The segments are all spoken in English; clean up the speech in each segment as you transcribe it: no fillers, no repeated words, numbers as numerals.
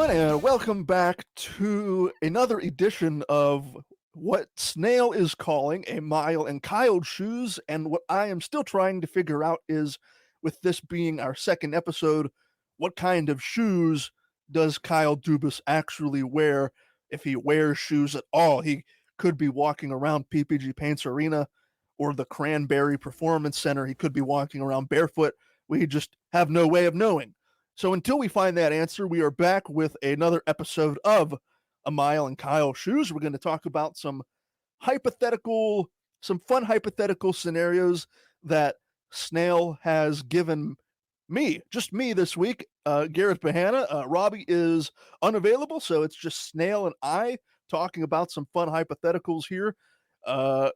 everyone, and welcome back to another edition of what Snail is calling a mile in Kyle's shoes. And what I am still trying to figure out is, with this being our second episode, what kind of shoes does Kyle Dubas actually wear? If he wears shoes at all, he could be walking around PPG Paints Arena or the Cranberry Performance Center. He could be walking around barefoot. We just have no way of knowing. So until we find that answer, we are back with another episode of A Mile in Kyle's Shoes. We're going to talk about some fun hypothetical scenarios that Snail has given me, just me this week. Garrett Bahana, Robbie is unavailable, so it's just Snail and I talking about some fun hypotheticals here.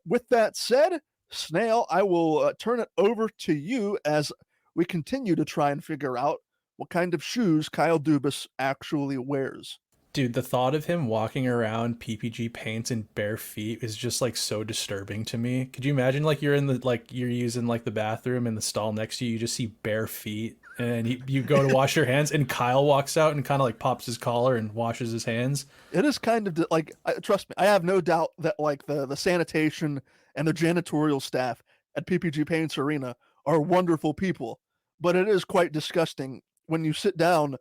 With that said, Snail, I will turn it over to you as we continue to try and figure out what kind of shoes Kyle Dubas actually wears. Dude, the thought of him walking around PPG paints in bare feet is just like so disturbing to me. Could you imagine like you're using like the bathroom in the stall next to you, you just see bare feet and you go to wash your hands and Kyle walks out and kind of like pops his collar and washes his hands. It is kind of like, trust me, I have no doubt that like the sanitation and the janitorial staff at PPG Paints Arena are wonderful people, but it is quite disgusting when you sit down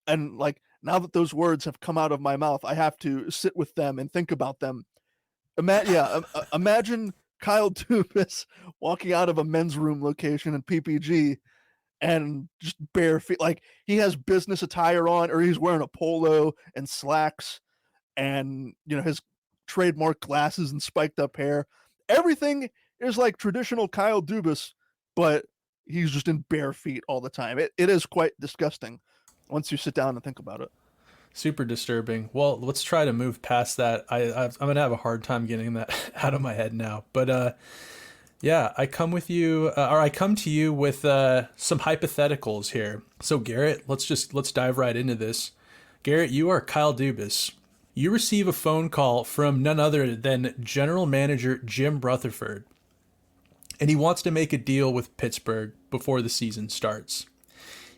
and like, now that those words have come out of my mouth, I have to sit with them and think about them. Imagine Kyle Dubas walking out of a men's room location in PPG and just bare feet. Like he has business attire on, or he's wearing a polo and slacks and, his trademark glasses and spiked up hair. Everything is like traditional Kyle Dubas, but he's just in bare feet all the time. It is quite disgusting once you sit down and think about it. Super disturbing. Well, let's try to move past that. I'm gonna have a hard time getting that out of my head now. But yeah, I come to you with some hypotheticals here. So Garrett, let's dive right into this. Garrett, you are Kyle Dubas. You receive a phone call from none other than General Manager Jim Rutherford, and he wants to make a deal with Pittsburgh before the season starts.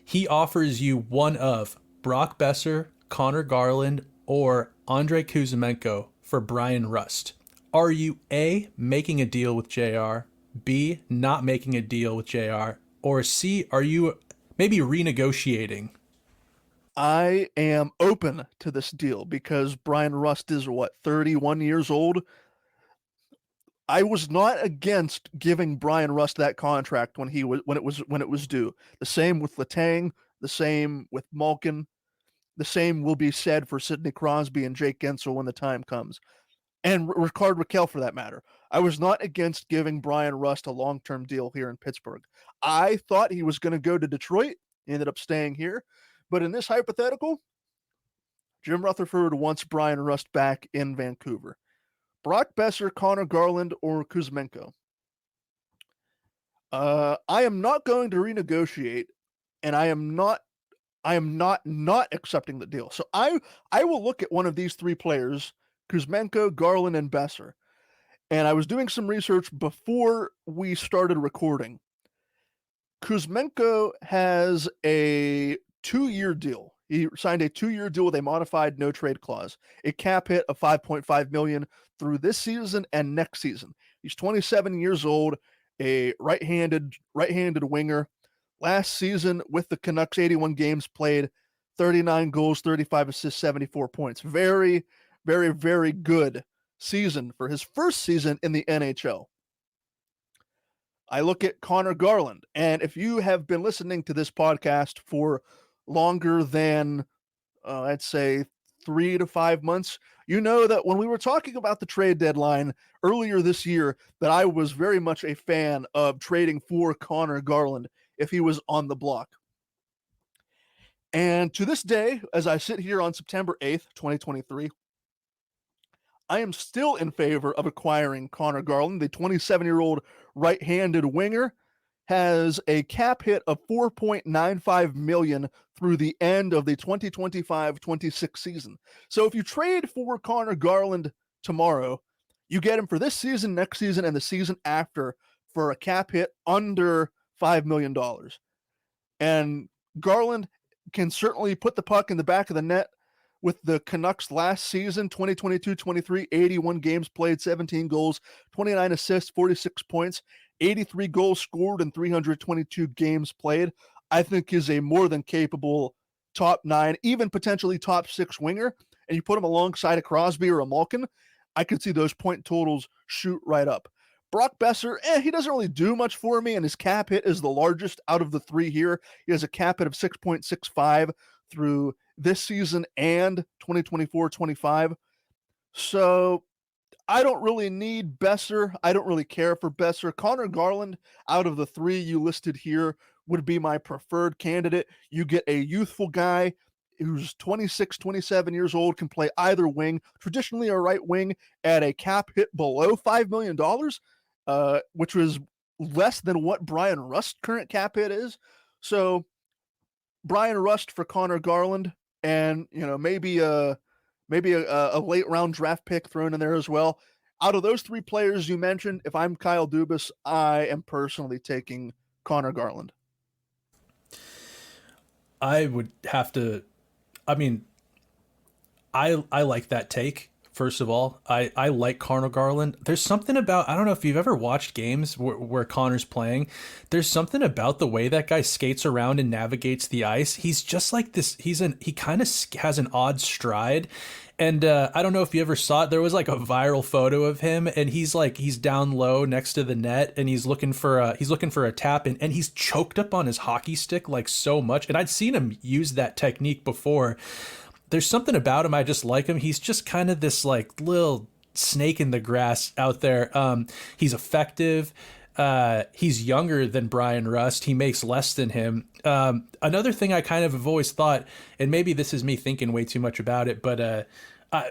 He offers you one of Brock Besser, Connor Garland, or Andrei Kuzmenko for Brian Rust. Are you A, making a deal with JR, B, not making a deal with JR, or C, are you maybe renegotiating? I am open to this deal because Brian Rust is 31 years old. I was not against giving Brian Rust that contract when it was due. The same with Letang, the same with Malkin, the same will be said for Sidney Crosby and Jake Gensel when the time comes, and Rickard Rakell for that matter. I was not against giving Brian Rust a long-term deal here in Pittsburgh. I thought he was going to go to Detroit. He ended up staying here, but in this hypothetical, Jim Rutherford wants Brian Rust back in Vancouver. Brock Besser, Connor Garland, or Kuzmenko. I am not going to renegotiate, and I am not accepting the deal. So I will look at one of these three players, Kuzmenko, Garland, and Besser. And I was doing some research before we started recording. Kuzmenko has a 2-year deal. He signed a 2-year deal with a modified no trade clause, a cap hit of $5.5 million through this season and next season. He's 27 years old, a right-handed winger. Last season with the Canucks, 81 games played, 39 goals, 35 assists, 74 points. Very, very, very good season for his first season in the NHL. I look at Connor Garland, and if you have been listening to this podcast for longer than, I'd say, 3 to 5 months, you know that when we were talking about the trade deadline earlier this year, that I was very much a fan of trading for Connor Garland if he was on the block. And to this day, as I sit here on September 8th, 2023, I am still in favor of acquiring Connor Garland. The 27-year-old right-handed winger has a cap hit of $4.95 million through the end of the 2025-26 season. So if you trade for Connor Garland tomorrow, you get him for this season, next season, and the season after for a cap hit under $5 million. And Garland can certainly put the puck in the back of the net. with the Canucks last season, 2022-23, 81 games played, 17 goals, 29 assists, 46 points, 83 goals scored in 322 games played, I think is a more than capable top 9, even potentially top 6 winger. And you put him alongside a Crosby or a Malkin, I could see those point totals shoot right up. Brock Besser, he doesn't really do much for me, and his cap hit is the largest out of the 3 here. He has a cap hit of 6.65 through this season and 2024-25. So I don't really need Besser. I don't really care for Besser. Connor Garland, out of the 3 you listed here, would be my preferred candidate. You get a youthful guy who's 26, 27 years old, can play either wing, traditionally a right wing, at a cap hit below $5 million, which was less than what Brian Rust's current cap hit is. So Brian Rust for Connor Garland, and maybe a late round draft pick thrown in there as well. Out of those 3 players you mentioned, if I'm Kyle Dubas, I am personally taking Connor Garland. I would have to. I mean, I like that take. First of all, I like Connor Garland. There's something about, I don't know if you've ever watched games where Connor's playing. There's something about the way that guy skates around and navigates the ice. He's just like this. He kind of has an odd stride. And I don't know if you ever saw it. There was like a viral photo of him, and he's down low next to the net, and he's looking for a tap, and he's choked up on his hockey stick like so much. And I'd seen him use that technique before. There's something about him. I just like him. He's just kind of this like little snake in the grass out there. He's effective. He's younger than Brian Rust. He makes less than him. Another thing I kind of have always thought, and maybe this is me thinking way too much about it, but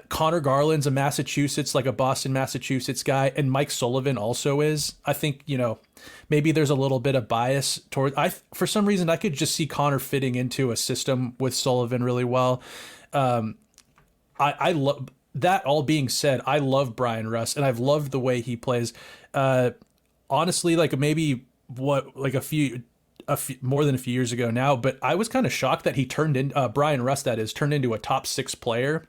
Connor Garland's a Massachusetts, like a Boston, Massachusetts guy, and Mike Sullivan also is. I think, maybe there's a little bit of bias toward, for some reason, I could just see Connor fitting into a system with Sullivan really well. I love that. All being said, I love Brian Rust, and I've loved the way he plays. Honestly, like maybe a few more than a few years ago now, but I was kind of shocked that he Brian Rust, that is, turned into a top 6 player.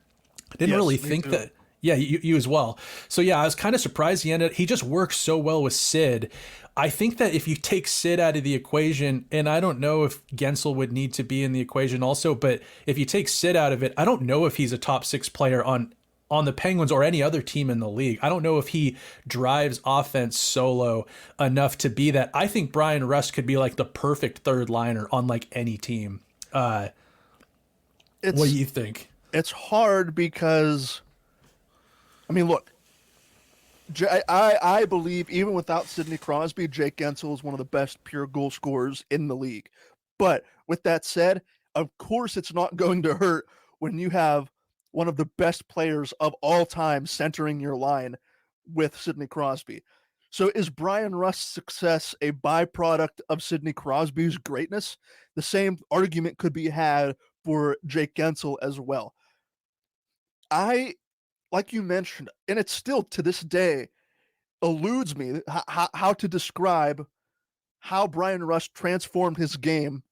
I didn't really think that. Yeah, you as well. So yeah, I was kind of surprised he just works so well with Sid. I think that if you take Sid out of the equation, and I don't know if Gensel would need to be in the equation also, but if you take Sid out of it, I don't know if he's a top 6 player on the Penguins or any other team in the league. I don't know if he drives offense solo enough to be that. I think Brian Rust could be like the perfect third liner on like any team. What do you think? It's hard because, I mean, look, I believe even without Sidney Crosby, Jake Gensel is one of the best pure goal scorers in the league. But with that said, of course it's not going to hurt when you have one of the best players of all time centering your line with Sidney Crosby. So is Brian Rust's success a byproduct of Sidney Crosby's greatness? The same argument could be had for Jake Gensel as well. Like you mentioned, and it still to this day eludes me how to describe how Brian Rust transformed his game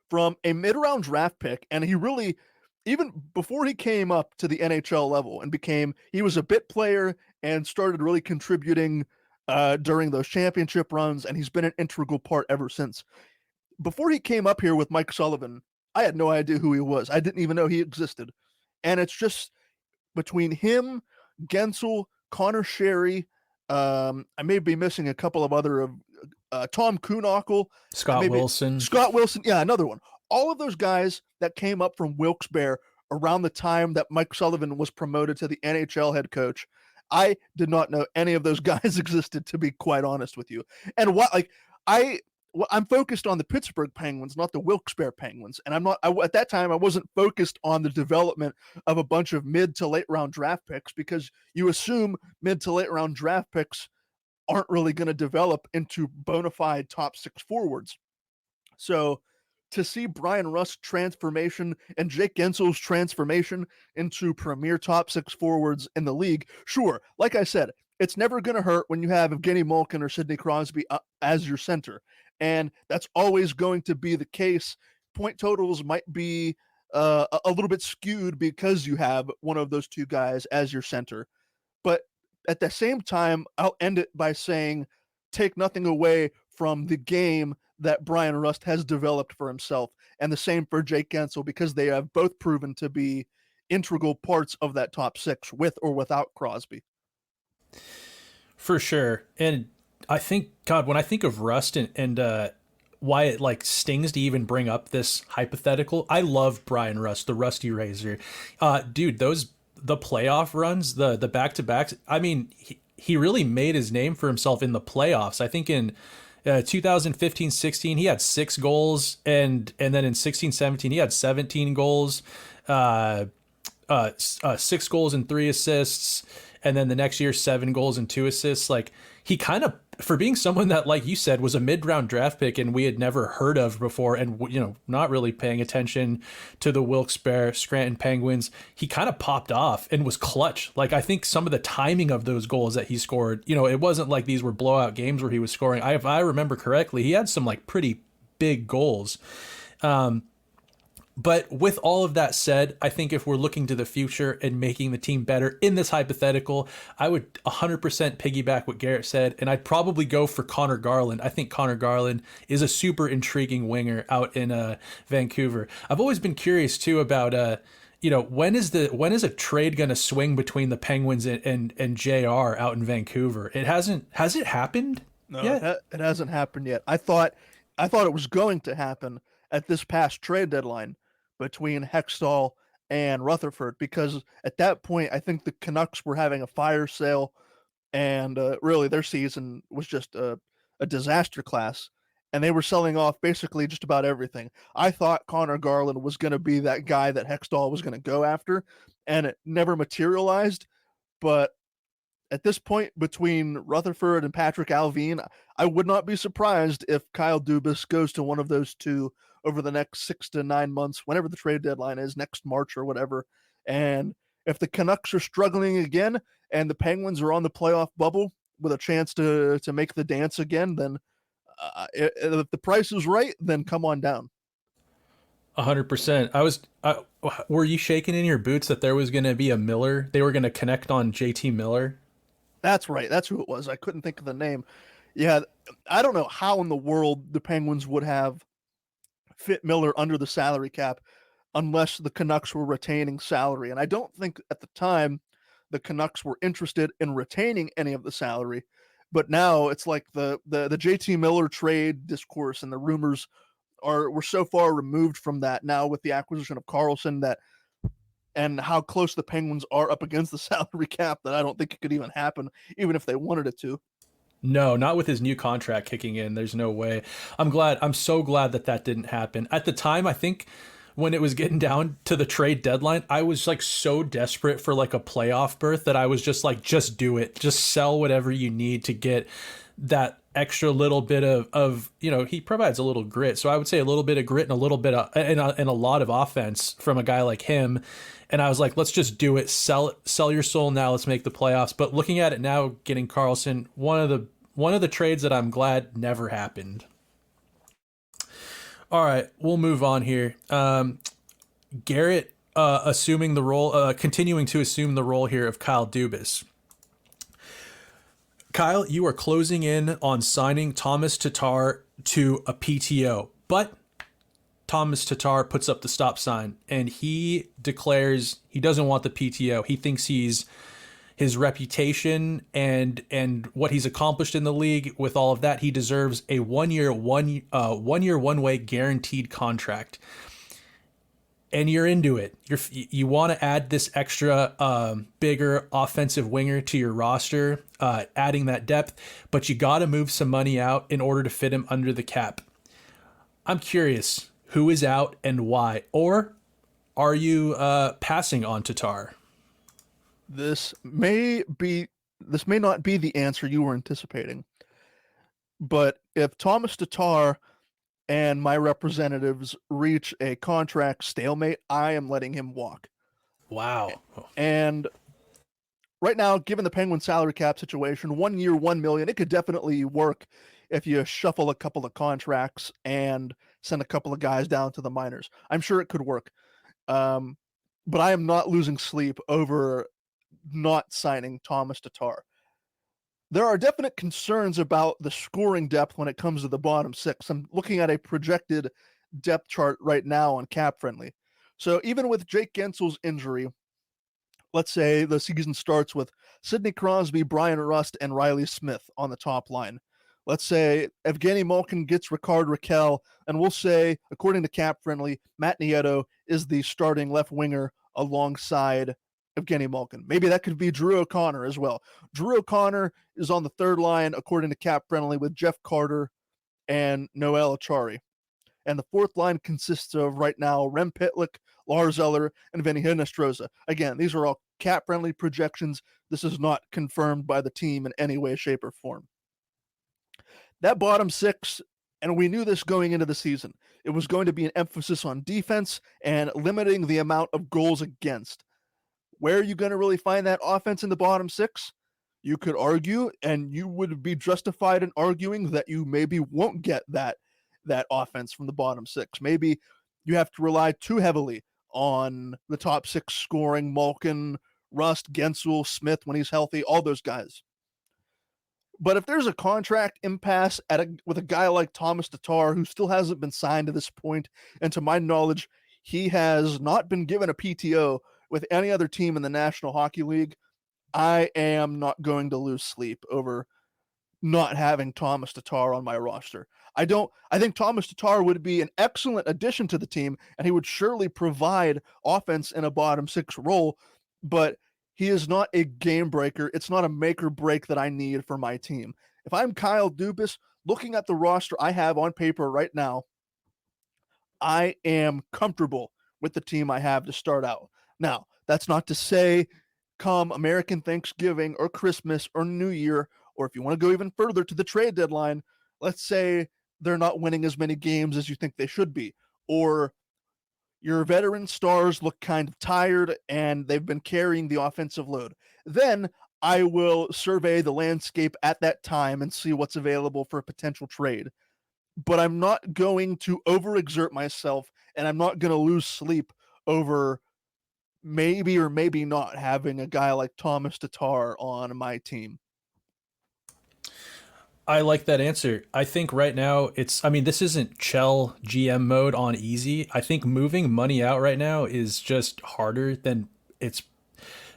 from a mid-round draft pick, and he really, even before he came up to the NHL level and he was a bit player and started really contributing during those championship runs, and he's been an integral part ever since. Before he came up here with Mike Sullivan, I had no idea who he was. I didn't even know he existed. And it's just between him, Gensel, Connor Sherry, I may be missing a couple of other of Tom Kuhnackel, Scott Wilson, yeah, another one. All of those guys that came up from Wilkes-Barre around the time that Mike Sullivan was promoted to the NHL head coach. I did not know any of those guys existed, to be quite honest with you. And I'm focused on the Pittsburgh Penguins, not the Wilkes-Barre Penguins. And at that time, I wasn't focused on the development of a bunch of mid to late round draft picks, because you assume mid to late round draft picks aren't really going to develop into bona fide top 6 forwards. So to see Brian Rust's transformation and Jake Gensel's transformation into premier top 6 forwards in the league, sure, like I said, it's never going to hurt when you have Evgeny Malkin or Sidney Crosby as your center. And that's always going to be the case. Point totals might be a little bit skewed because you have one of those two guys as your center. But at the same time, I'll end it by saying, take nothing away from the game that Brian Rust has developed for himself, and the same for Jake Gensel, because they have both proven to be integral parts of that top six, with or without Crosby. For sure. And I think, God, when I think of Rust and why it like stings to even bring up this hypothetical, I love Brian Rust, the Rusty Razor. Dude, the playoff runs, the back-to-backs, I mean, he really made his name for himself in the playoffs. I think in 2015-16, he had 6 goals, and then in 16-17, he had 17 goals, 6 goals and 3 assists, and then the next year 7 goals and 2 assists. Like, he kind of, for being someone that, like you said, was a mid-round draft pick and we had never heard of before, and not really paying attention to the Wilkes-Barre Scranton Penguins, he kind of popped off and was clutch. Like, I think some of the timing of those goals that he scored, it wasn't like these were blowout games where he was scoring. If I remember correctly, he had some like pretty big goals. But with all of that said, I think if we're looking to the future and making the team better in this hypothetical, I would 100% piggyback what Garrett said, and I'd probably go for Connor Garland. I think Connor Garland is a super intriguing winger out in Vancouver. I've always been curious too about when is a trade going to swing between the Penguins and JR out in Vancouver? Has it happened yet? It hasn't happened yet. I thought it was going to happen at this past trade deadline between Hextall and Rutherford, because at that point, I think the Canucks were having a fire sale, and really their season was just a disaster class, and they were selling off basically just about everything. I thought Connor Garland was going to be that guy that Hextall was going to go after, and it never materialized. But at this point, between Rutherford and Patrick Alvin, I would not be surprised if Kyle Dubas goes to one of those two over the next 6 to 9 months, whenever the trade deadline is, next March or whatever. And if the Canucks are struggling again and the Penguins are on the playoff bubble with a chance to make the dance again, then if the price is right, then come on down. 100%. Were you shaking in your boots that there was going to be a Miller? They were going to connect on JT Miller? That's right. That's who it was. I couldn't think of the name. Yeah, I don't know how in the world the Penguins would have fit Miller under the salary cap unless the Canucks were retaining salary. And I don't think at the time the Canucks were interested in retaining any of the salary. But now it's like the JT Miller trade discourse and the rumors we're so far removed from that now with the acquisition of Carlson and how close the Penguins are up against the salary cap that I don't think it could even happen, even if they wanted it to. No, not with his new contract kicking in. There's no way. I'm so glad that didn't happen. At the time, I think when it was getting down to the trade deadline, I was like so desperate for like a playoff berth that I was just like, just do it. Just sell whatever you need to get that extra little bit of he provides a little grit. So I would say a little bit of grit and a little bit of, and a lot of offense from a guy like him. And I was like, let's just do it. Sell your soul now. Let's make the playoffs. But looking at it now, getting Carlson, one of the trades that I'm glad never happened. All right, we'll move on here. Garrett assuming the role, continuing to assume the role here of Kyle Dubas. Kyle, you are closing in on signing Tomas Tatar to a PTO, but Tomas Tatar puts up the stop sign and he declares he doesn't want the PTO. He thinks his reputation and what he's accomplished in the league, with all of that, he deserves a one year, one way guaranteed contract. And you're into it. You want to add this extra bigger offensive winger to your roster, adding that depth, but you got to move some money out in order to fit him under the cap. I'm curious, who is out and why? Or are you passing on Tatar? This may not be the answer you were anticipating, but if Tomas Tatar and my representatives reach a contract stalemate, I am letting him walk. Wow. And right now, given the Penguin salary cap situation, 1 year, $1 million, it could definitely work if you shuffle a couple of contracts and send a couple of guys down to the minors. I'm sure it could work. But I am not losing sleep over not signing Tomas Tatar. There are definite concerns about the scoring depth when it comes to the bottom six. I'm looking at a projected depth chart right now on Cap Friendly. So even with Jake Gensel's injury, let's say the season starts with Sidney Crosby, Brian Rust, and Riley Smith on the top line. Let's say Evgeny Malkin gets Ricard Raquel, and we'll say, according to Cap Friendly, Matt Nieto is the starting left winger alongside Evgeny Malkin. Maybe that could be Drew O'Connor as well. Drew O'Connor is on the third line, according to Cap Friendly, with Jeff Carter and Noel Achari. And the fourth line consists of right now Rem Pitlick, Lars Eller, and Vinny Hinostroza. Again, these are all cap-friendly projections. This is not confirmed by the team in any way, shape, or form. That bottom six, and we knew this going into the season, it was going to be an emphasis on defense and limiting the amount of goals against. Where are you going to really find that offense in the bottom six? You could argue, and you would be justified in arguing that you maybe won't get that offense from the bottom six. Maybe you have to rely too heavily on the top six scoring, Malkin, Rust, Gensel, Smith when he's healthy, all those guys. But if there's a contract impasse with a guy like Tomas Tatar, who still hasn't been signed to this point, and to my knowledge, he has not been given a PTO with any other team in the National Hockey League, I am not going to lose sleep over not having Tomas Tatar on my roster. I think Tomas Tatar would be an excellent addition to the team, and he would surely provide offense in a bottom six role, but he is not a game breaker. It's not a make or break that I need for my team. If I'm Kyle Dubas, looking at the roster I have on paper right now, I am comfortable with the team I have to start out. Now, that's not to say come American Thanksgiving or Christmas or New Year, or if you want to go even further to the trade deadline, let's say they're not winning as many games as you think they should be, or your veteran stars look kind of tired and they've been carrying the offensive load. Then I will survey the landscape at that time and see what's available for a potential trade. But I'm not going to overexert myself, and I'm not going to lose sleep over maybe or maybe not having a guy like Tomas Tatar on my team. I like that answer. I think right now this isn't Chell GM mode on easy. I think moving money out right now is just harder than it's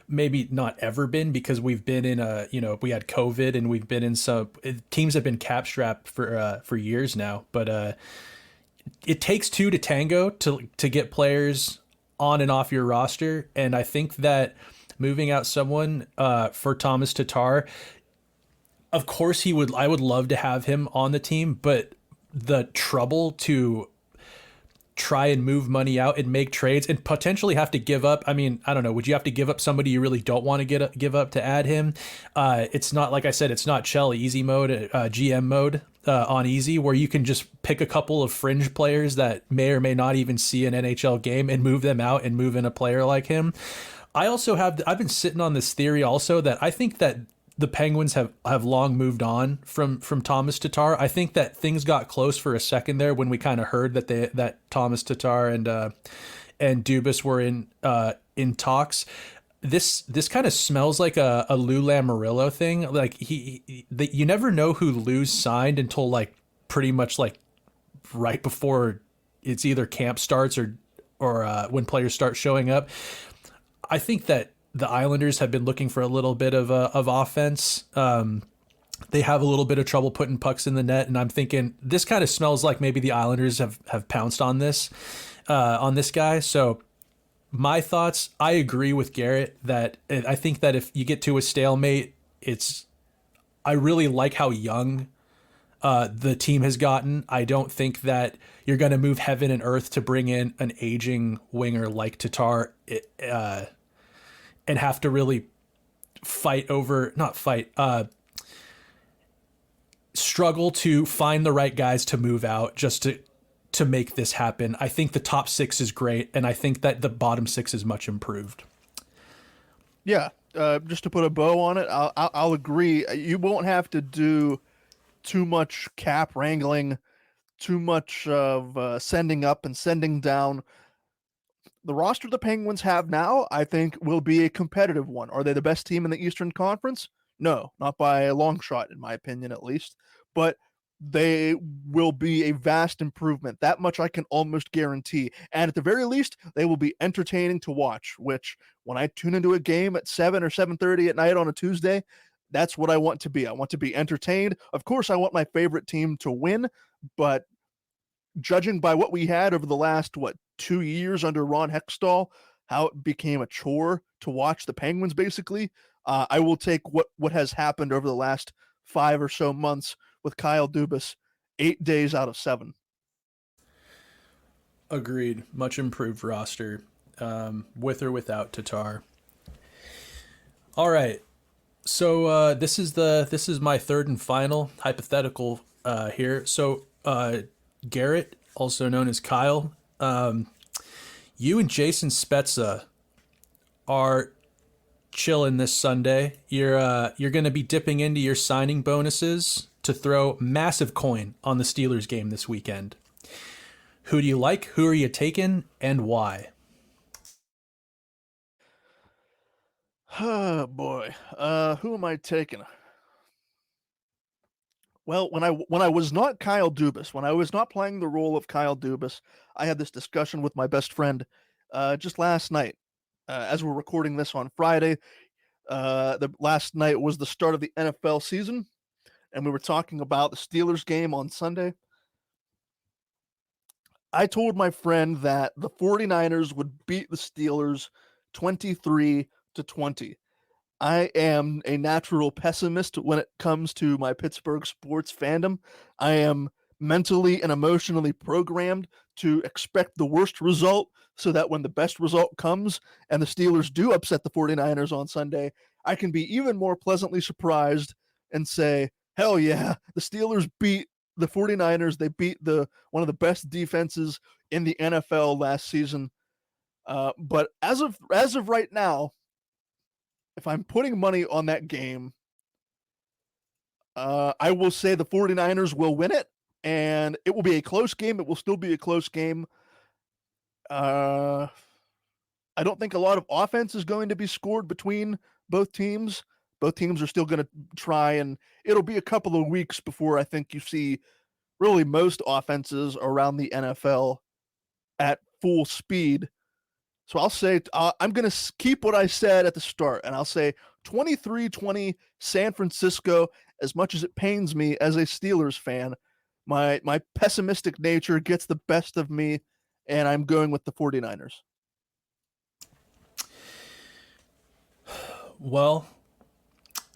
maybe not ever been, because we've been in we had COVID and we've been in some teams have been cap strapped for years now. But it takes two to tango to get players on and off your roster. And I think that moving out someone for Tomas Tatar, of course I would love to have him on the team, but the trouble to try and move money out and make trades and potentially have to give up. I mean, I don't know. Would you have to give up somebody you really don't want to give up to add him? It's not, like I said, it's not Shell easy mode, GM mode on easy, where you can just pick a couple of fringe players that may or may not even see an NHL game and move them out and move in a player like him. I've been sitting on this theory also that I think that the Penguins have long moved on from Tomas Tatar. I think that things got close for a second there when we kind of heard that Tomas Tatar and Dubas were in talks. This kind of smells like a Lou Lamoriello thing. Like you never know who Lou's signed until like pretty much like right before it's either camp starts or when players start showing up. I think that the Islanders have been looking for a little bit of offense. They have a little bit of trouble putting pucks in the net, and I'm thinking this kind of smells like maybe the Islanders have pounced on this guy. So my thoughts, I agree with Garrett that I think that if you get to a stalemate, I really like how young the team has gotten. I don't think that you're going to move heaven and earth to bring in an aging winger like Tatar and have to really struggle to find the right guys to move out just to make this happen. I think the top six is great, and I think that the bottom six is much improved. Yeah, just to put a bow on it, I'll agree. You won't have to do too much cap wrangling, too much of sending up and sending down. the roster the Penguins have now, I think, will be a competitive one. Are they the best team in the Eastern Conference? No, not by a long shot, in my opinion, at least. But they will be a vast improvement. That much I can almost guarantee. And at the very least, they will be entertaining to watch, which when I tune into a game at 7 or 7:30 at night on a Tuesday, that's what I want to be. I want to be entertained. Of course, I want my favorite team to win, but judging by what we had over the last 2 years under Ron Hextall, how it became a chore to watch the Penguins, basically, I will take what has happened over the last 5 or so months with Kyle Dubas, 8 days out of 7. Agreed. Much improved roster, with or without Tatar. All right. So this is my third and final hypothetical here. So Garrett, also known as Kyle, you and Jason Spezza are chilling this Sunday. You're going to be dipping into your signing bonuses to throw massive coin on the Steelers game this weekend. Who do you like? Who are you taking, and why? Oh boy, who am I taking? Well, when I was not Kyle Dubas, when I was not playing the role of Kyle Dubas, I had this discussion with my best friend just last night. As we're recording this on Friday, the last night was the start of the NFL season, and we were talking about the Steelers game on Sunday. I told my friend that the 49ers would beat the Steelers 23-20. I am a natural pessimist when it comes to my Pittsburgh sports fandom. I am mentally and emotionally programmed to expect the worst result so that when the best result comes and the Steelers do upset the 49ers on Sunday, I can be even more pleasantly surprised and say, hell yeah, the Steelers beat the 49ers. They beat one of the best defenses in the NFL last season. But as of right now, if I'm putting money on that game, I will say the 49ers will win it, and it will be a close game. It will still be a close game. I don't think a lot of offense is going to be scored between both teams. Both teams are still going to try, and it'll be a couple of weeks before I think you see really most offenses around the NFL at full speed. So I'll say I'm going to keep what I said at the start, and I'll say 23-20 San Francisco. As much as it pains me as a Steelers fan, my pessimistic nature gets the best of me, and I'm going with the 49ers. Well,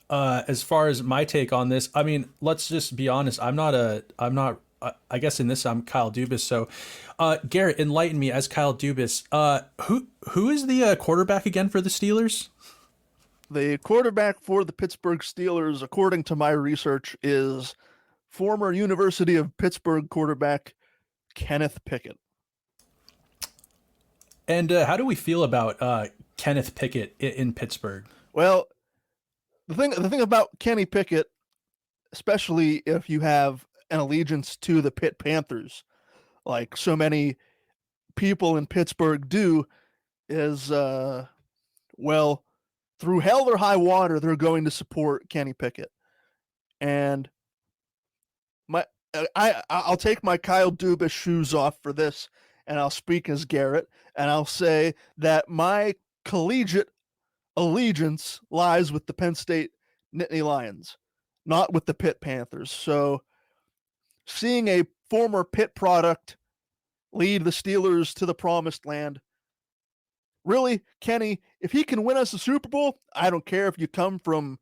as far as my take on this, I mean, let's just be honest. I'm not. I guess in this I'm Kyle Dubas. So, Garrett, enlighten me as Kyle Dubas. Who is the quarterback again for the Steelers? The quarterback for the Pittsburgh Steelers, according to my research, is former University of Pittsburgh quarterback Kenneth Pickett. And how do we feel about Kenneth Pickett in Pittsburgh? Well, the thing about Kenny Pickett, especially if you have an allegiance to the Pitt Panthers, like so many people in Pittsburgh do, is well, through hell or high water, they're going to support Kenny Pickett. And I'll take my Kyle Dubas shoes off for this, and I'll speak as Garrett, and I'll say that my collegiate allegiance lies with the Penn State Nittany Lions, not with the Pitt Panthers. So seeing a former Pitt product lead the Steelers to the promised land, really, Kenny, if he can win us a Super Bowl, I don't care if you come from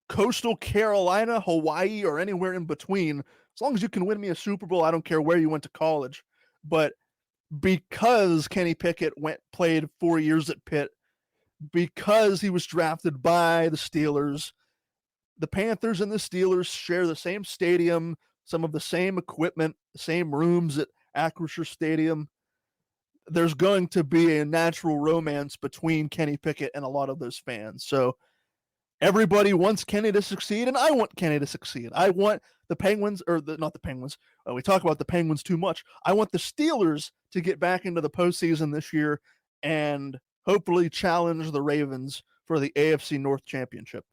coastal Carolina, Hawaii, or anywhere in between. As long as you can win me a Super Bowl, I don't care where you went to college. But because Kenny Pickett played 4 years at Pitt, because he was drafted by the Steelers, the Panthers and the Steelers share the same stadium, some of the same equipment, same rooms at Acrisure Stadium. There's going to be a natural romance between Kenny Pickett and a lot of those fans. So Everybody wants Kenny to succeed, and I want Kenny to succeed. I want the Penguins, or not the Penguins. We talk about the Penguins too much. I want the Steelers to get back into the postseason this year and hopefully challenge the Ravens for the AFC North Championship.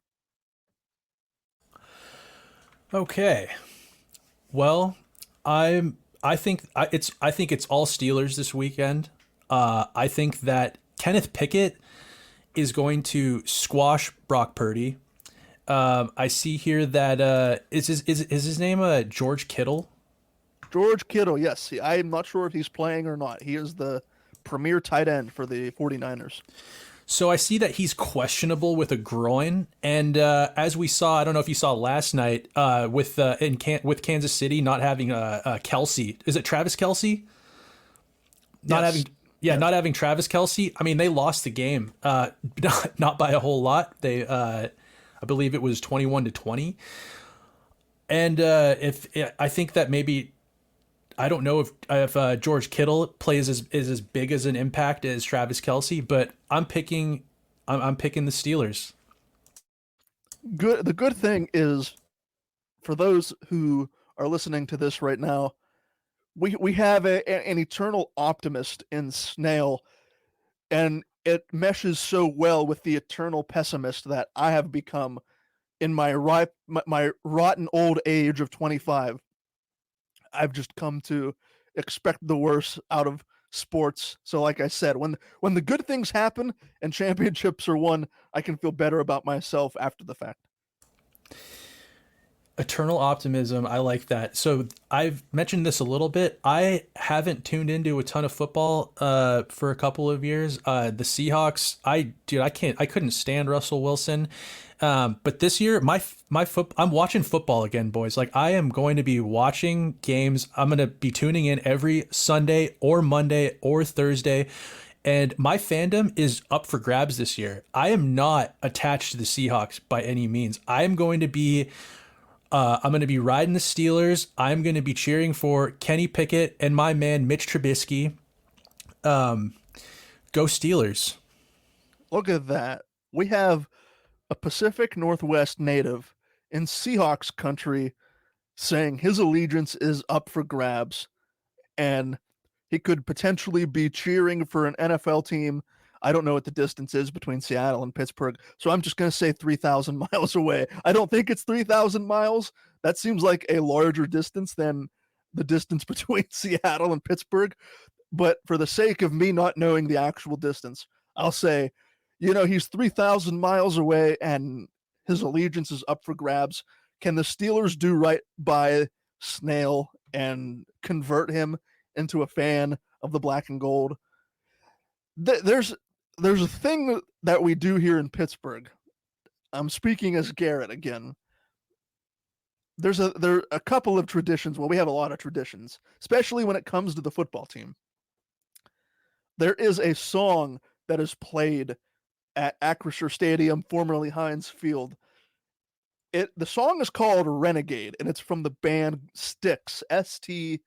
Okay. Well, I think it's all Steelers this weekend. I think that Kenneth Pickett is going to squash Brock Purdy. I see here that is his name George Kittle? George Kittle, yes. I'm not sure if he's playing or not. He is the premier tight end for the 49ers. So I see that he's questionable with a groin, and as we saw, I don't know if you saw last night with Kansas City not having Kelsey. Is it Travis Kelsey? Not Yes. having not having Travis Kelsey. I mean, they lost the game, not by a whole lot. They I believe it was 21-20, and if I think that maybe. I don't know if George Kittle plays as big as an impact as Travis Kelsey, but I'm picking the Steelers. Good. The good thing is, for those who are listening to this right now, we have an eternal optimist in Snail, and it meshes so well with the eternal pessimist that I have become in my rotten old age of 25. I've just come to expect the worst out of sports. So like I said, when the good things happen and championships are won, I can feel better about myself after the fact. Eternal optimism. I like that. So I've mentioned this a little bit. I haven't tuned into a ton of football for a couple of years. The Seahawks. I couldn't stand Russell Wilson. But this year, I'm watching football again, boys. Like, I am going to be watching games. I'm going to be tuning in every Sunday or Monday or Thursday. And my fandom is up for grabs this year. I am not attached to the Seahawks by any means. I'm going to be riding the Steelers. I'm going to be cheering for Kenny Pickett and my man Mitch Trubisky. Go Steelers. Look at that. We have a Pacific Northwest native in Seahawks country saying his allegiance is up for grabs, and he could potentially be cheering for an NFL team. I don't know what the distance is between Seattle and Pittsburgh, so I'm just going to say 3,000 miles away. I don't think it's 3,000 miles. That seems like a larger distance than the distance between Seattle and Pittsburgh. But for the sake of me not knowing the actual distance, I'll say, he's 3,000 miles away and his allegiance is up for grabs. Can the Steelers do right by Snail and convert him into a fan of the black and gold? There's a thing that we do here in Pittsburgh. I'm speaking as Garrett again. There are a couple of traditions. Well, we have a lot of traditions, especially when it comes to the football team. There is a song that is played at Acrisure Stadium, formerly Heinz Field. The song is called Renegade, and it's from the band Styx, Styx.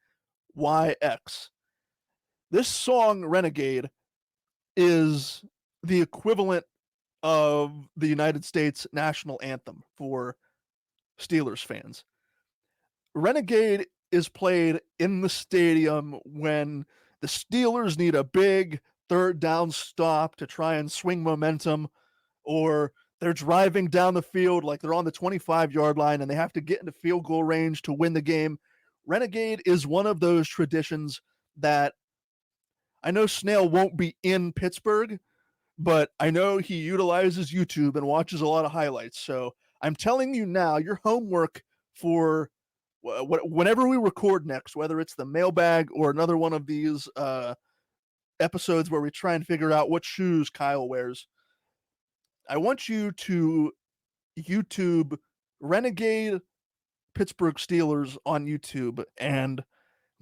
This song, Renegade, is the equivalent of the United States national anthem for Steelers fans. Renegade is played in the stadium when the Steelers need a big third down stop to try and swing momentum, or they're driving down the field like they're on the 25-yard line and they have to get into field goal range to win the game. Renegade is one of those traditions that I know Snail won't be in Pittsburgh, but I know he utilizes YouTube and watches a lot of highlights. So I'm telling you now, your homework for whenever we record next, whether it's the mailbag or another one of these episodes where we try and figure out what shoes Kyle wears, I want you to YouTube Renegade Pittsburgh Steelers on YouTube, and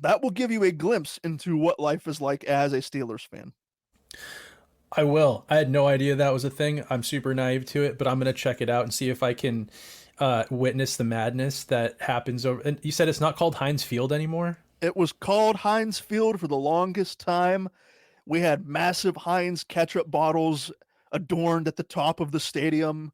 that will give you a glimpse into what life is like as a Steelers fan. I will. I had no idea that was a thing. I'm super naive to it, but I'm going to check it out and see if I can witness the madness that happens over. And you said it's not called Heinz Field anymore? It was called Heinz Field for the longest time. We had massive Heinz ketchup bottles adorned at the top of the stadium.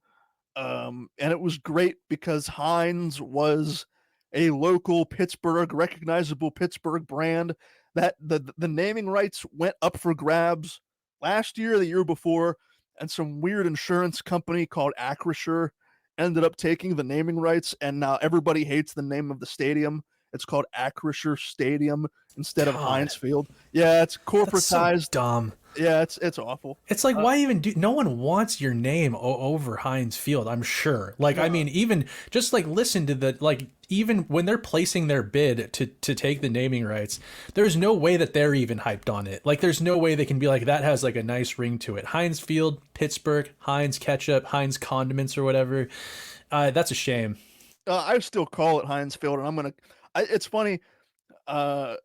And it was great because Heinz was a local Pittsburgh, recognizable Pittsburgh brand that the naming rights went up for grabs last year, the year before, and some weird insurance company called Acrisure ended up taking the naming rights, and now everybody hates the name of the stadium. It's called Acrisure Stadium instead of God, Heinz Field. Yeah, it's that's so corporatized. dumb. Yeah, it's awful. It's like, why even do? No one wants your name over Heinz Field, I'm sure. Like, I No, mean, even just like listen to the like, even when they're placing their bid to take the naming rights, there's no way that they're even hyped on it. Like, there's no way they can be like, that has like a nice ring to it. Heinz Field, Pittsburgh, Heinz ketchup, Heinz condiments, or whatever. That's a shame. I still call it Heinz Field, and it's funny. Uh,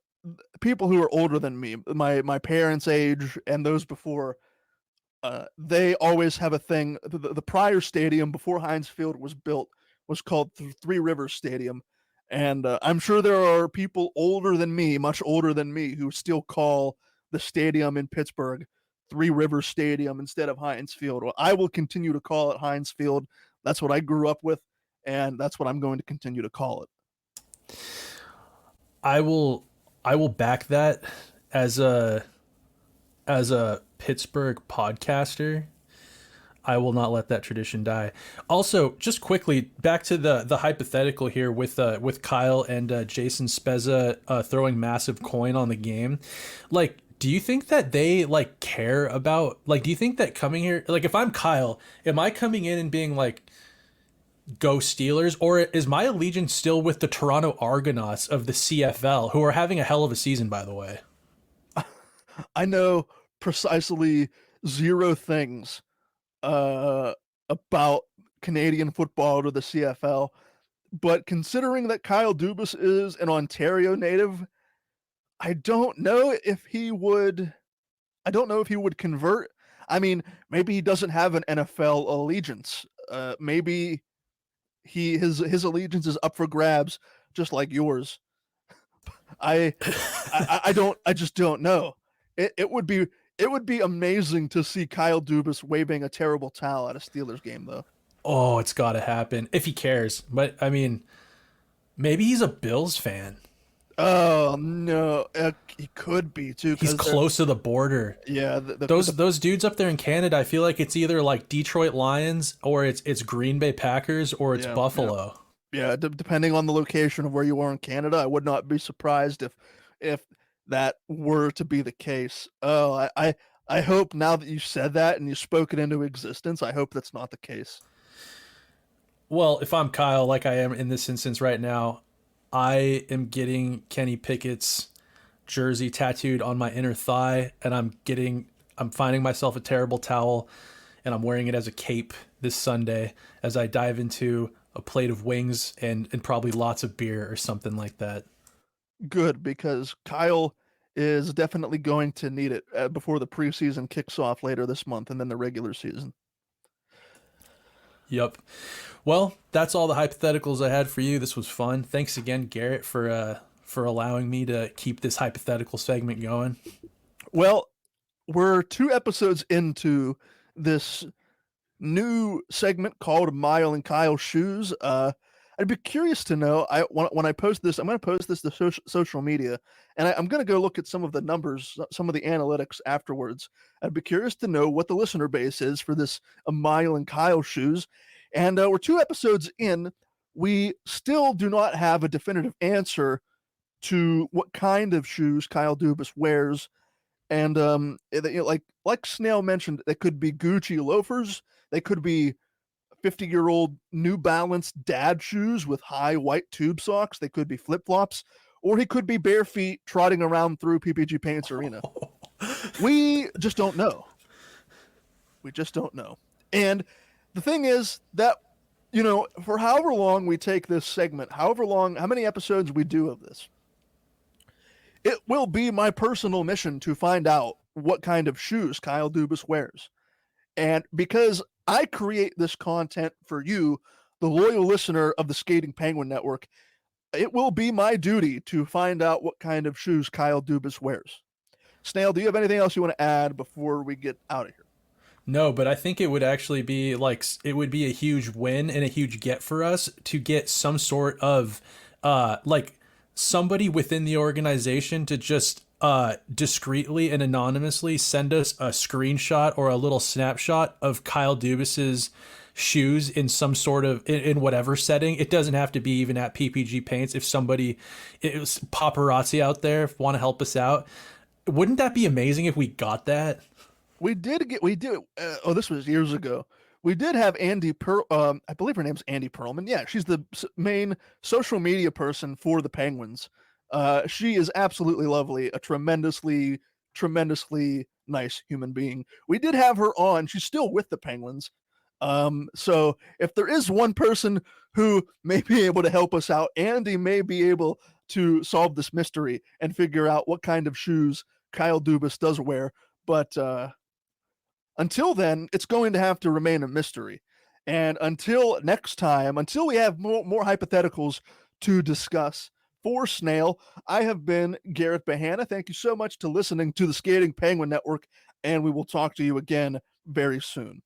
People who are older than me, my parents' age and those before, they always have a thing. The prior stadium before Heinz Field was built was called Three Rivers Stadium, and I'm sure there are people older than me, much older than me, who still call the stadium in Pittsburgh Three Rivers Stadium instead of Heinz Field. Well, I will continue to call it Heinz Field. That's what I grew up with, and that's what I'm going to continue to call it. I will I will back that as a Pittsburgh podcaster. I will not let that tradition die. Also, just quickly back to the hypothetical here with Kyle and Jason Spezza throwing massive coin on the game. Like, do you think that they like care about like? Do you think that coming here, like, if I'm Kyle, am I coming in and being like, "Go Steelers," or is my allegiance still with the Toronto Argonauts of the CFL, who are having a hell of a season, by the way? I know precisely zero things uh, about Canadian football to the CFL, but considering that Kyle Dubas is an Ontario native, I don't know if he would. I don't know if he would convert. I mean, maybe he doesn't have an NFL allegiance. Maybe his allegiance is up for grabs, just like yours. I I don't. I just don't know. It would be amazing to see Kyle Dubas waving a terrible towel at a Steelers game, though. Oh, it's got to happen if he cares. But I mean, maybe he's a Bills fan. Oh no, he could be too. He's Because close to the border. yeah, Those dudes up there in Canada, I feel like it's either like Detroit Lions or it's Green Bay Packers or it's yeah, Buffalo. yeah. Depending on the location of where you are in Canada, I would not be surprised if that were to be the case. Oh, I hope now that you said that and you spoke it into existence, I hope that's not the case. Well, if I'm Kyle, like I am in this instance right now, I am getting Kenny Pickett's jersey tattooed on my inner thigh, and I'm finding myself a terrible towel, and I'm wearing it as a cape this Sunday as I dive into a plate of wings and probably lots of beer or something like that. Good, because Kyle is definitely going to need it before the preseason kicks off later this month and then the regular season. Yep. Well, that's all the hypotheticals I had for you. This was fun. Thanks again, Garrett, for allowing me to keep this hypothetical segment going. Well, we're 2 episodes into this new segment called Mile and Kyle Shoes. I'd be curious to know. When I post this, I'm going to post this to social media, and I'm going to go look at some of the numbers, some of the analytics afterwards. I'd be curious to know what the listener base is for this Mile and Kyle Shoes. And we're 2 episodes in. We still do not have a definitive answer to what kind of shoes Kyle Dubas wears. And like Snail mentioned, they could be Gucci loafers. They could be 50-year-old New Balance dad shoes with high white tube socks. They could be flip-flops, or he could be bare feet trotting around through PPG Paints Arena. We just don't know. We just don't know. And the thing is that, for however long we take this segment, how many episodes we do of this, it will be my personal mission to find out what kind of shoes Kyle Dubas wears. And because I create this content for you, the loyal listener of the Skating Penguin Network, it will be my duty to find out what kind of shoes Kyle Dubas wears. Snail, do you have anything else you want to add before we get out of here? No, but I think it would actually be like it would be a huge win and a huge get for us to get some sort of like somebody within the organization to just discreetly and anonymously send us a screenshot or a little snapshot of Kyle Dubas's shoes in some sort of in whatever setting. It doesn't have to be even at PPG Paints. If somebody, it was paparazzi out there want to help us out, wouldn't that be amazing if we got that? This was years ago. We did have I believe her name's Andy Perlman. Yeah, she's the main social media person for the Penguins. She is absolutely lovely, a tremendously nice human being. We did have her on. She's still with the Penguins. So if there is one person who may be able to help us out, Andy may be able to solve this mystery and figure out what kind of shoes Kyle Dubas does wear. But until then, it's going to have to remain a mystery. And until next time, until we have more hypotheticals to discuss, for Snail, I have been Garrett Bahana. Thank you so much to listening to the Skating Penguin Network, and we will talk to you again very soon.